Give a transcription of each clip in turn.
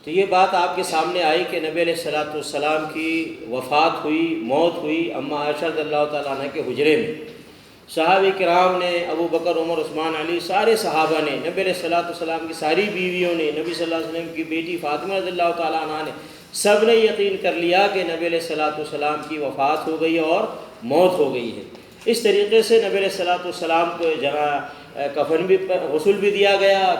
تو یہ بات آپ کے سامنے آئی کہ نبی علیہ الصلوۃ والسلام کی وفات ہوئی، موت ہوئی اماں عائشہ رضی اللہ تعالیٰ عنہ کے حجرے میں۔ صحابہ کرام نے، ابو بکر، عمر، عثمان، علی، سارے صحابہ نے، نبی علیہ الصلوۃ والسلام کی ساری بیویوں نے، نبی صلی اللہ علیہ وسلم کی بیٹی فاطمہ رضی اللہ تعالیٰ عنہ نے، سب نے یقین کر لیا کہ نبی علیہ الصلوۃ والسلام کی وفات ہو گئی اور موت ہو گئی ہے۔ اس طریقے سے نبی علیہ الصلوۃ والسلام کو کفن بھی، غسل بھی دیا گیا،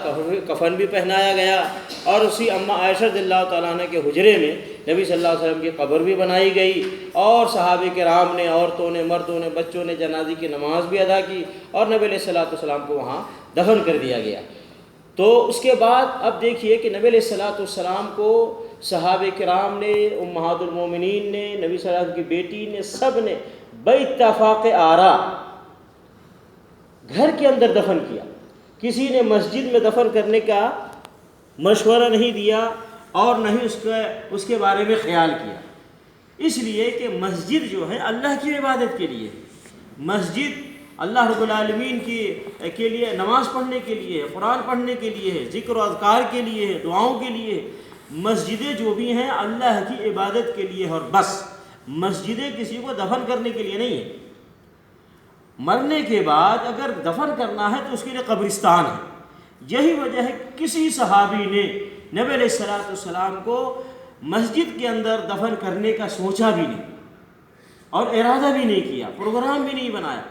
کفن بھی پہنایا گیا، اور اسی اماں عائشہ رضی اللہ تعالیٰ عنہ کے حجرے میں نبی صلی اللہ علیہ وسلم کی قبر بھی بنائی گئی، اور صحابہ کرام نے، عورتوں نے، مردوں نے، بچوں نے جنازے کی نماز بھی ادا کی، اور نبی علیہ الصلوۃ والسلام کو وہاں دفن کر دیا گیا۔ تو اس کے بعد اب دیکھیے کہ نبی علیہ الصلوۃ والسلام کو صحابہ کرام نے، امہات المومنین نے، نبی صلی اللہ علیہ وسلم کی بیٹی نے، سب نے باتفاق آراء گھر کے اندر دفن کیا۔ کسی نے مسجد میں دفن کرنے کا مشورہ نہیں دیا اور نہ ہی اس کے بارے میں خیال کیا، اس لیے کہ مسجد جو ہے اللہ کی عبادت کے لیے، مسجد اللہ رب العالمین کے لیے، نماز پڑھنے کے لیے، قرآن پڑھنے کے لیے ہے، ذکر و اذکار کے لیے ہے، دعاؤں کے لیے ہے۔ مسجدیں جو بھی ہیں اللہ کی عبادت کے لیے، اور بس مسجدیں کسی کو دفن کرنے کے لیے نہیں ہیں۔ مرنے کے بعد اگر دفن کرنا ہے تو اس کے لیے قبرستان ہے۔ یہی وجہ ہے کسی صحابی نے نبی علیہ الصلوۃ والسلام کو مسجد کے اندر دفن کرنے کا سوچا بھی نہیں، اور ارادہ بھی نہیں کیا، پروگرام بھی نہیں بنایا،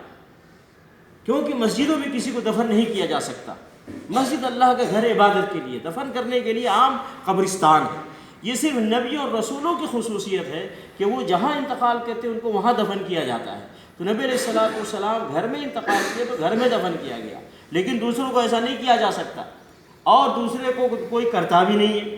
کیونکہ مسجدوں میں کسی کو دفن نہیں کیا جا سکتا۔ مسجد اللہ کا گھر عبادت کے لیے، دفن کرنے کے لیے عام قبرستان ہے۔ یہ صرف نبیوں اور رسولوں کی خصوصیت ہے کہ وہ جہاں انتقال کرتے ہیں ان کو وہاں دفن کیا جاتا ہے۔ تو نبی علیہ الصلوۃ والسلام گھر میں انتقال کیے تو گھر میں دفن کیا گیا، لیکن دوسروں کو ایسا نہیں کیا جا سکتا، اور دوسرے کو کوئی کرتا بھی نہیں ہے۔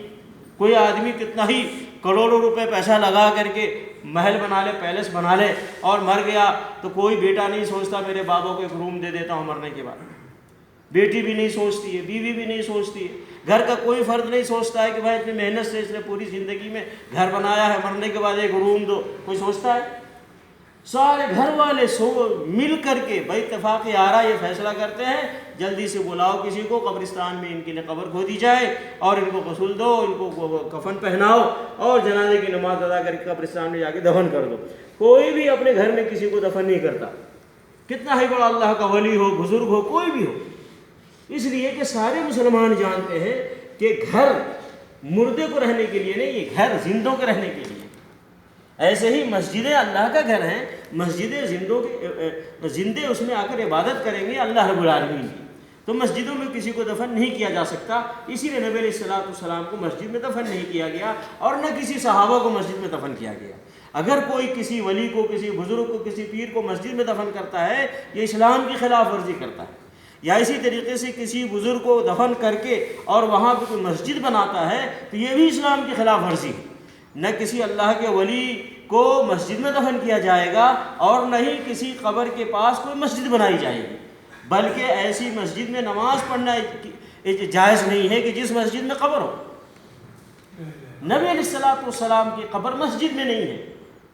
کوئی آدمی کتنا ہی کروڑوں روپے پیسہ لگا کر کے محل بنا لے، پیلس بنا لے، اور مر گیا تو کوئی بیٹا نہیں سوچتا میرے بابا کو ایک روم دے دیتا ہوں مرنے کے بعد، بیٹی بھی نہیں سوچتی ہے، بیوی بھی نہیں سوچتی ہے، گھر کا کوئی فرد نہیں سوچتا ہے کہ بھائی اتنی محنت سے اس نے پوری زندگی میں گھر بنایا ہے، مرنے کے بعد ایک روم دو، کوئی سوچتا ہے؟ سارے گھر والے مل کر کے باتفاق آراء یہ فیصلہ کرتے ہیں جلدی سے بلاؤ کسی کو، قبرستان میں ان کے لیے قبر کھودی جائے، اور ان کو غسل دو، ان کو کفن پہناؤ، اور جنازے کی نماز ادا کر کے قبرستان میں جا کے دفن کر دو۔ کوئی بھی اپنے گھر میں کسی کو دفن نہیں کرتا، کتنا ہی بڑا اللہ کا ولی ہو، بزرگ ہو، کوئی بھی ہو، اس لیے کہ سارے مسلمان جانتے ہیں کہ گھر مردے کو رہنے کے لیے نہیں، یہ گھر زندوں کے رہنے کے لیے۔ ایسے ہی مسجدیں اللہ کا گھر ہیں، مسجدیں زندے اس میں آ کر عبادت کریں گے اللہ رب العالمین کی، تو مسجدوں میں کسی کو دفن نہیں کیا جا سکتا۔ اسی لیے نبی علیہ الصلوۃ والسلام کو مسجد میں دفن نہیں کیا گیا، اور نہ کسی صحابہ کو مسجد میں دفن کیا گیا۔ اگر کوئی کسی ولی کو، کسی بزرگ کو، کسی پیر کو مسجد میں دفن کرتا ہے، یہ اسلام کی خلاف ورزی کرتا ہے۔ یا اسی طریقے سے کسی بزرگ کو دفن کر کے اور وہاں پہ کوئی مسجد بناتا ہے تو یہ بھی اسلام کی خلاف ورزی ہے۔ نہ کسی اللہ کے ولی کو مسجد میں دفن کیا جائے گا، اور نہ ہی کسی قبر کے پاس کوئی مسجد بنائی جائے گی، بلکہ ایسی مسجد میں نماز پڑھنا جائز نہیں ہے کہ جس مسجد میں قبر ہو۔ نبی علیہ الصلوۃ والسلام کی قبر مسجد میں نہیں ہے۔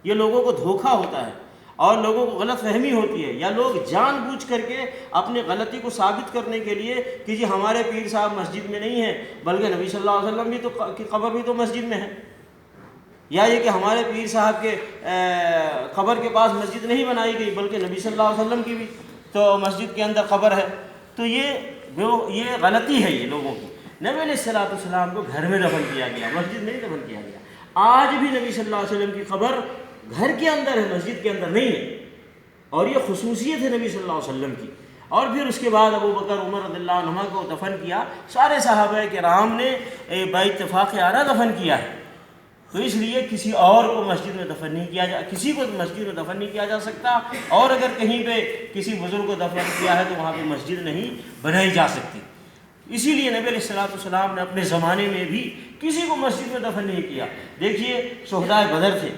یہ لوگوں کو دھوکہ ہوتا ہے اور لوگوں کو غلط فہمی ہوتی ہے، یا لوگ جان بوجھ کر کے اپنی غلطی کو ثابت کرنے کے لیے کہ جی ہمارے پیر صاحب مسجد میں نہیں ہیں، بلکہ نبی صلی اللہ علیہ وسلم کی قبر بھی تو مسجد میں ہے، یا یہ کہ ہمارے پیر صاحب کے قبر کے پاس مسجد نہیں بنائی گئی بلکہ نبی صلی اللہ علیہ وسلم کی بھی تو مسجد کے اندر قبر ہے۔ تو یہ غلطی ہے یہ لوگوں کی۔ نبی علیہ الصلوۃ والسلام کو گھر میں دفن کیا گیا، مسجد میں نہیں دفن کیا گیا۔ آج بھی نبی صلی اللہ علیہ وسلم کی قبر گھر کے اندر ہے، مسجد کے اندر نہیں ہے، اور یہ خصوصیت ہے نبی صلی اللہ علیہ وسلم کی۔ اور پھر اس کے بعد ابو بکر، عمر رضی اللہ عنہما کو دفن کیا، سارے صحابہ کرام نے باتفاق آراء دفن کیا ہے۔ تو اس لیے کسی اور کو مسجد میں دفن نہیں کیا کسی کو مسجد میں دفن نہیں کیا جا سکتا، اور اگر کہیں پہ کسی بزرگ کو دفن کیا ہے تو وہاں پہ مسجد نہیں بنائی جا سکتی۔ اسی لیے نبی علیہ الصلوۃ والسلام نے اپنے زمانے میں بھی کسی کو مسجد میں دفن نہیں کیا۔ دیکھیے شہدائے بدر تھے،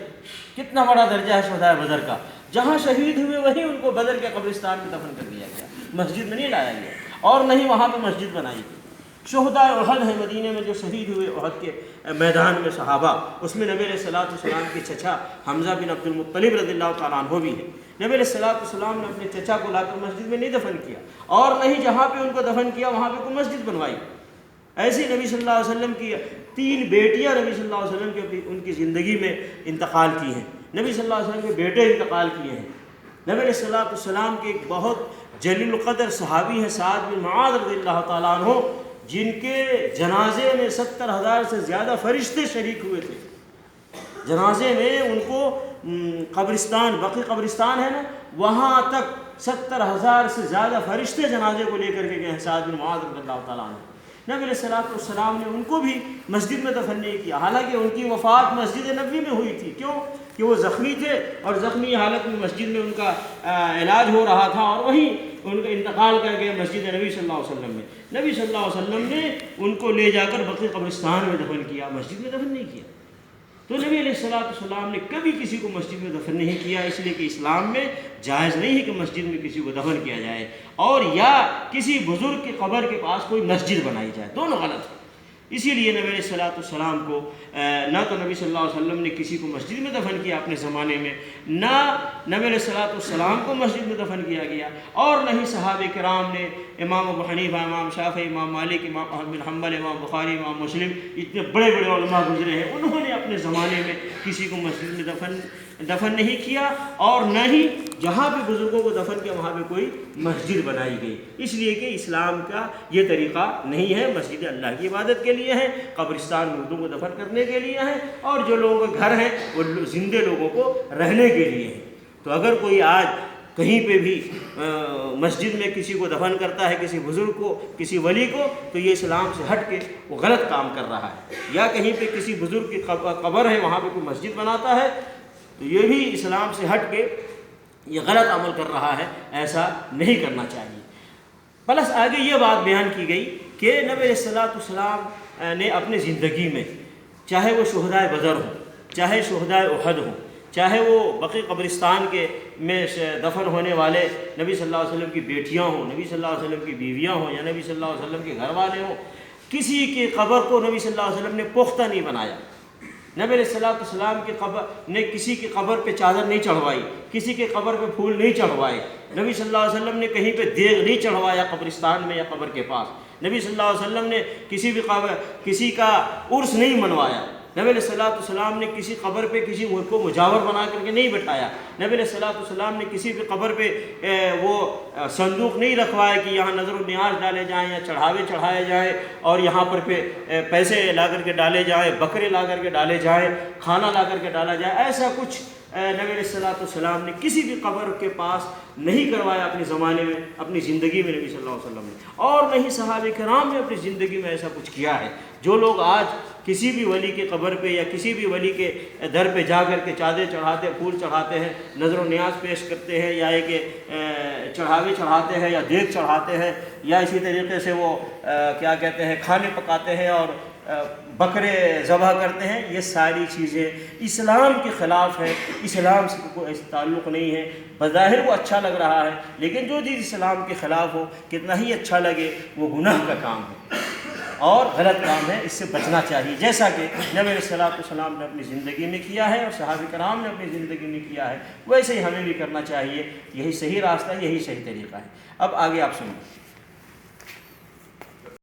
کتنا بڑا درجہ ہے شہدائے بدر کا، جہاں شہید ہوئے وہیں ان کو بدر کے قبرستان میں دفن کر دیا گیا، مسجد میں نہیں لایا گیا، اور نہ ہی وہاں پہ مسجد بنائی گئی۔ شہدائے احد ہیں مدینے میں جو شہید ہوئے احد کے میدان میں صحابہ، اس میں نبی علیہ الصلوۃ والسلام کے چچا حمزہ بن عبد المطلب رضی اللہ تعالیٰ عنہ بھی ہے۔ نبی علیہ الصلوۃ والسلام نے اپنے چچا کو لا کر مسجد میں نہیں دفن کیا، اور نہ ہی جہاں پہ ان کو دفن کیا وہاں پہ کوئی مسجد بنوائی۔ ایسے نبی صلی اللہ علیہ وسلم کی 3 بیٹیاں نبی صلی اللہ علیہ وسلم کی ان کی زندگی میں انتقال کی ہیں، نبی صلی اللہ علیہ وسلم کے بیٹے انتقال کیے ہیں۔ نبی علیہ الصلوۃ والسلام کے ایک بہت جلیل القدر صحابی ہیں سعد بن معاذ رضی اللہ تعالیٰ عنہ، جن کے جنازے میں 70,000 سے زیادہ فرشتے شریک ہوئے تھے۔ جنازے میں ان کو قبرستان، بقیع قبرستان ہے نا، وہاں تک 70,000 سے زیادہ فرشتے جنازے کو لے کر کے گئے ہیں سعد بن معاذ رضی اللہ تعالیٰ عنہ۔ نبی علیہ الصلوۃ والسلام نے ان کو بھی مسجد میں دفن نہیں کیا، حالانکہ ان کی وفات مسجد نبوی میں ہوئی تھی۔ کیوں؟ کہ وہ زخمی تھے اور زخمی حالت میں مسجد میں ان کا علاج ہو رہا تھا، اور وہیں ان کا انتقال کر گئے مسجد نبی صلی اللہ علیہ وسلم میں۔ نبی صلی اللہ علیہ وسلم نے ان کو لے جا کر بقیع قبرستان میں دفن کیا، مسجد میں دفن نہیں کیا۔ تو نبی علیہ الصلوۃ والسلام نے کبھی کسی کو مسجد میں دفن نہیں کیا، اس لیے کہ اسلام میں جائز نہیں ہے کہ مسجد میں کسی کو دفن کیا جائے اور یا کسی بزرگ کی قبر کے پاس کوئی مسجد بنائی جائے، دونوں غلط ہے۔ اسی لیے نبی علیہ الصلوۃ والسلام کو نہ تو نبی صلی اللہ علیہ وسلم نے کسی کو مسجد میں دفن کیا اپنے زمانے میں، نہ نبی علیہ الصلوۃ والسلام کو مسجد میں دفن کیا گیا، اور نہ ہی صحابہ کرام نے، امام ابو حنیفہ، امام شافعی، امام مالک، امام احمد بن حنبل، امام بخاری، امام مسلم، اتنے بڑے بڑے علماء گزرے ہیں، انہوں نے اپنے زمانے میں کسی کو مسجد میں دفن نہیں کیا، اور نہ ہی جہاں پہ بزرگوں کو دفن کیا وہاں پہ کوئی مسجد بنائی گئی، اس لیے کہ اسلام کا یہ طریقہ نہیں ہے۔ مسجد اللہ کی عبادت کے لیے ہے، قبرستان مردوں کو دفن کرنے کے لیے ہے، اور جو لوگوں کے گھر ہیں وہ زندے لوگوں کو رہنے کے لیے ہیں۔ تو اگر کوئی آج کہیں پہ بھی مسجد میں کسی کو دفن کرتا ہے، کسی بزرگ کو، کسی ولی کو، تو یہ اسلام سے ہٹ کے وہ غلط کام کر رہا ہے۔ یا کہیں پہ کسی بزرگ کی قبر ہے وہاں پہ کوئی مسجد بناتا ہے، تو یہ بھی اسلام سے ہٹ کے یہ غلط عمل کر رہا ہے، ایسا نہیں کرنا چاہیے۔ پلس آگے یہ بات بیان کی گئی کہ نبی علیہ الصلوۃ والسلام نے اپنے زندگی میں، چاہے وہ شہدائے بدر ہوں، چاہے شہدائے احد ہوں، چاہے وہ بقیع قبرستان کے میں دفن ہونے والے نبی صلی اللہ علیہ وسلم کی بیٹیاں ہوں، نبی صلی اللہ علیہ وسلم کی بیویاں ہوں، یا نبی صلی اللہ علیہ وسلم کے گھر والے ہوں، کسی کی قبر کو نبی صلی اللہ علیہ وسلم نے پختہ نہیں بنایا۔ نبی علیہ الصلوۃ والسلام کی قبر نے کسی کی قبر پہ چادر نہیں چڑھوائی، کسی کے قبر پہ پھول نہیں چڑھوائے، نبی صلی اللہ علیہ وسلم نے کہیں پہ دیگ نہیں چڑھوایا قبرستان میں یا قبر کے پاس، نبی صلی اللہ علیہ وسلم نے کسی کا عرس نہیں منوایا، نبی علیہ الصلوۃ والسلام نے کسی قبر پہ کسی کو مجاور بنا کر کے نہیں بٹھایا، نبی علیہ الصلوۃ والسلام نے کسی بھی قبر پہ وہ صندوق نہیں رکھوایا کہ یہاں نظر و نیاز ڈالے جائیں یا چڑھاوے چڑھائے جائیں، اور یہاں پر پیسے لا کر کے ڈالے جائیں، بکرے لا کر کے ڈالے جائیں، کھانا لا کر کے ڈالا جائے۔ ایسا کچھ نبی علیہ الصلوۃ والسلام نے کسی بھی قبر کے پاس نہیں کروایا اپنے زمانے میں، اپنی زندگی میں نبی صلی اللہ علیہ وسلم نے، اور نہ ہی صحابہ کرام نے اپنی زندگی میں ایسا کچھ کیا ہے۔ جو لوگ آج کسی بھی ولی کی قبر پہ یا کسی بھی ولی کے در پہ جا کر کے چادر چڑھاتے، پھول چڑھاتے ہیں، نظر و نیاز پیش کرتے ہیں، یا کہ چڑھاوے چڑھاتے ہیں، یا دیگ چڑھاتے ہیں، یا اسی طریقے سے وہ کیا کہتے ہیں کھانے پکاتے ہیں اور بکرے ذبح کرتے ہیں، یہ ساری چیزیں اسلام کے خلاف ہے، اسلام سے کوئی تعلق نہیں ہے۔ بظاہر وہ اچھا لگ رہا ہے، لیکن جو چیز اسلام کے خلاف ہو کتنا ہی اچھا لگے وہ گناہ کا کام ہے اور غلط کام ہے، اس سے بچنا چاہیے، جیسا کہ نبی علیہ الصلوۃ والسلام نے اپنی زندگی میں کیا ہے اور صحابہ کرام نے اپنی زندگی میں کیا ہے، ویسے ہی ہمیں بھی کرنا چاہیے۔ یہی صحیح راستہ، یہی صحیح طریقہ ہے۔ اب آگے آپ سنیں۔